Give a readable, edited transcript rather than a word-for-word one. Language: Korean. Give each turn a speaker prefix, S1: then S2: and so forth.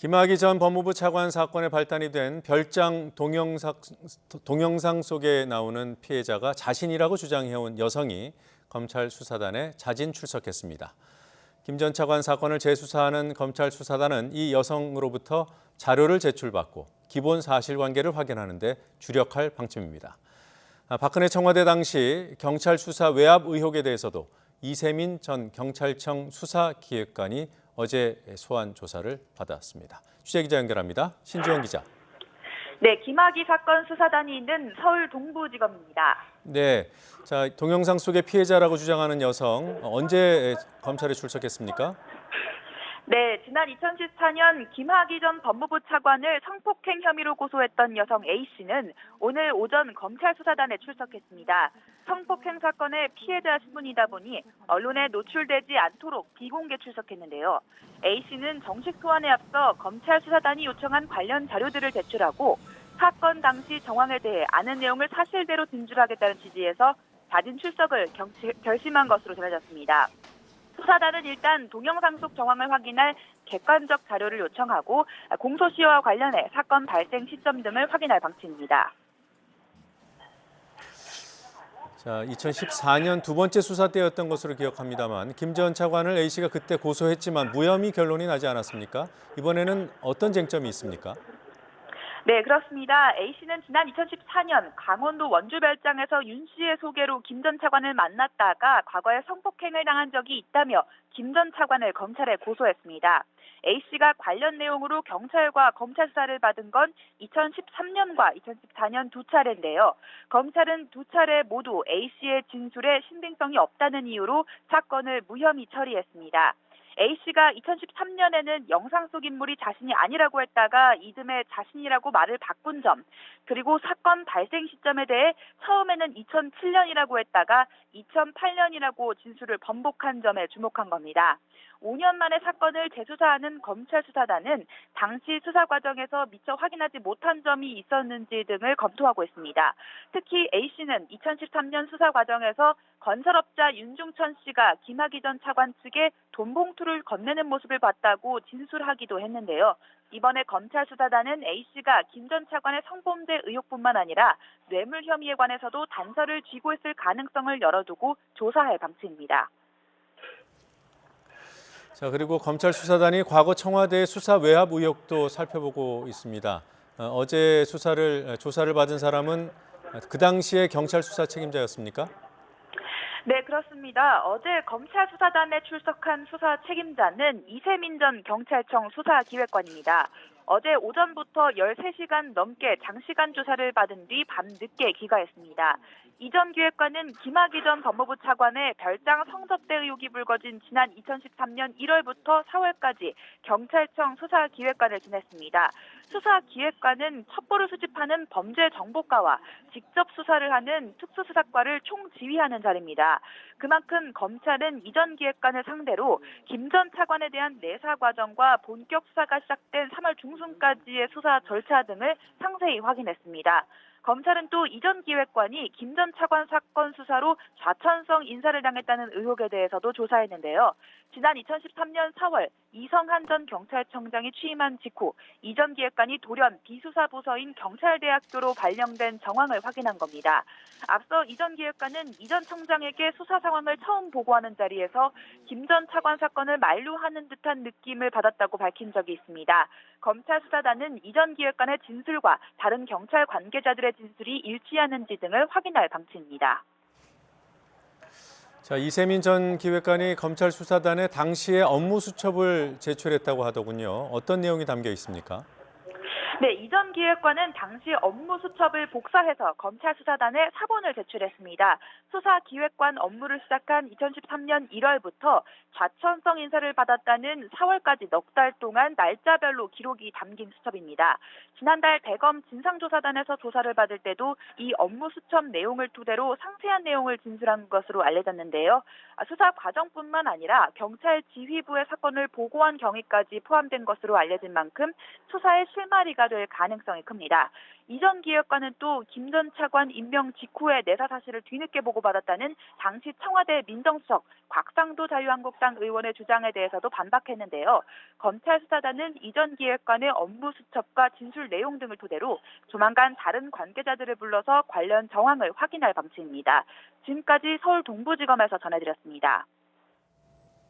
S1: 김학의 전 법무부 차관 사건의 발단이 된 별장 동영상 속에 나오는 피해자가 자신이라고 주장해온 여성이 검찰 수사단에 자진 출석했습니다. 김 전 차관 사건을 재수사하는 검찰 수사단은 이 여성으로부터 자료를 제출받고 기본 사실관계를 확인하는 데 주력할 방침입니다. 박근혜 청와대 당시 경찰 수사 외압 의혹에 대해서도 이세민 전 경찰청 수사기획관이 어제 소환 조사를 받았습니다. 취재기자 연결합니다. 신지원 기자.
S2: 네, 김학의 사건 수사단이 있는 서울 동부지검입니다.
S1: 네, 자 동영상 속의 피해자라고 주장하는 여성 언제 검찰에 출석했습니까?
S2: 네, 지난 2014년 김학의 전 법무부 차관을 성폭행 혐의로 고소했던 여성 A씨는 오늘 오전 검찰 수사단에 출석했습니다. 성폭행 사건의 피해자 신분이다 보니 언론에 노출되지 않도록 비공개 출석했는데요. A씨는 정식 소환에 앞서 검찰 수사단이 요청한 관련 자료들을 제출하고 사건 당시 정황에 대해 아는 내용을 사실대로 진술하겠다는 취지에서 자진 출석을 결심한 것으로 전해졌습니다. 수사단은 일단 동영상 속 정황을 확인할 객관적 자료를 요청하고 공소시효와 관련해 사건 발생 시점 등을 확인할 방침입니다.
S1: 자, 2014년 두 번째 수사 때였던 것으로 기억합니다만 김 전 차관을 A씨가 그때 고소했지만 무혐의 결론이 나지 않았습니까? 이번에는 어떤 쟁점이 있습니까?
S2: 네, 그렇습니다. A씨는 지난 2014년 강원도 원주별장에서 윤 씨의 소개로 김 전 차관을 만났다가 과거에 성폭행을 당한 적이 있다며 김 전 차관을 검찰에 고소했습니다. A씨가 관련 내용으로 경찰과 검찰 수사를 받은 건 2013년과 2014년 두 차례인데요. 검찰은 두 차례 모두 A씨의 진술에 신빙성이 없다는 이유로 사건을 무혐의 처리했습니다. A씨가 2013년에는 영상 속 인물이 자신이 아니라고 했다가 이듬해 자신이라고 말을 바꾼 점, 그리고 사건 발생 시점에 대해 처음에는 2007년이라고 했다가 2008년이라고 진술을 번복한 점에 주목한 겁니다. 5년 만에 사건을 재수사하는 검찰 수사단은 당시 수사 과정에서 미처 확인하지 못한 점이 있었는지 등을 검토하고 있습니다. 특히 A씨는 2013년 수사 과정에서 건설업자 윤중천 씨가 김학의 전 차관 측에 돈 봉투를 건네는 모습을 봤다고 진술하기도 했는데요. 이번에 검찰 수사단은 A씨가 김 전 차관의 성범죄 의혹뿐만 아니라 뇌물 혐의에 관해서도 단서를 쥐고 있을 가능성을 열어두고 조사할 방침입니다.
S1: 자, 그리고 검찰 수사단이 과거 청와대 수사 외압 의혹도 살펴보고 있습니다. 어제 조사를 받은 사람은 그 당시에 경찰 수사 책임자였습니까?
S2: 네, 그렇습니다. 어제 검찰 수사단에 출석한 수사 책임자는 이세민 전 경찰청 수사기획관입니다. 어제 오전부터 13시간 넘게 장시간 조사를 받은 뒤 밤늦게 귀가했습니다. 이 전 기획관은 김학의 전 법무부 차관의 별장 성접대 의혹이 불거진 지난 2013년 1월부터 4월까지 경찰청 수사기획관을 지냈습니다. 수사기획관은 첩보를 수집하는 범죄정보과와 직접 수사를 하는 특수수사과를 총지휘하는 자리입니다. 그만큼 검찰은 이 전 기획관을 상대로 김 전 차관에 대한 내사 과정과 본격 수사가 시작된 3월 중순까지의 수사 절차 등을 상세히 확인했습니다. 검찰은 또 이 전 기획관이 김 전 차관 사건 수사로 좌천성 인사를 당했다는 의혹에 대해서도 조사했는데요. 지난 2013년 4월 이성한 전 경찰청장이 취임한 직후 이 전 기획관이 돌연 비수사 부서인 경찰대학교로 발령된 정황을 확인한 겁니다. 앞서 이 전 기획관은 이 전 청장에게 수사 상황을 처음 보고하는 자리에서 김 전 차관 사건을 만류하는 듯한 느낌을 받았다고 밝힌 적이 있습니다. 검찰 수사단은 이 전 기획관의 진술과 다른 경찰 관계자들의 진술이 일치하는지 등을 확인할 방침입니다.
S1: 자, 이세민 전 기획관이 검찰 수사단에 당시에 업무 수첩을 제출했다고 하더군요. 어떤 내용이 담겨 있습니까?
S2: 네, 이 전 기획관은 당시 업무 수첩을 복사해서 검찰 수사단에 사본을 제출했습니다. 수사 기획관 업무를 시작한 2013년 1월부터 좌천성 인사를 받았다는 4월까지 넉 달 동안 날짜별로 기록이 담긴 수첩입니다. 지난달 대검 진상조사단에서 조사를 받을 때도 이 업무 수첩 내용을 토대로 상세한 내용을 진술한 것으로 알려졌는데요. 수사 과정뿐만 아니라 경찰 지휘부의 사건을 보고한 경위까지 포함된 것으로 알려진 만큼 수사의 실마리가 문제가 될 가능성이 큽니다. 이 전 기획관은 또 김 전 차관 임명 직후에 내사 사실을 뒤늦게 보고받았다는 당시 청와대 민정수석 곽상도 자유한국당 의원의 주장에 대해서도 반박했는데요. 검찰 수사단은 이 전 기획관의 업무 수첩과 진술 내용 등을 토대로 조만간 다른 관계자들을 불러서 관련 정황을 확인할 방침입니다. 지금까지 서울 동부지검에서 전해드렸습니다.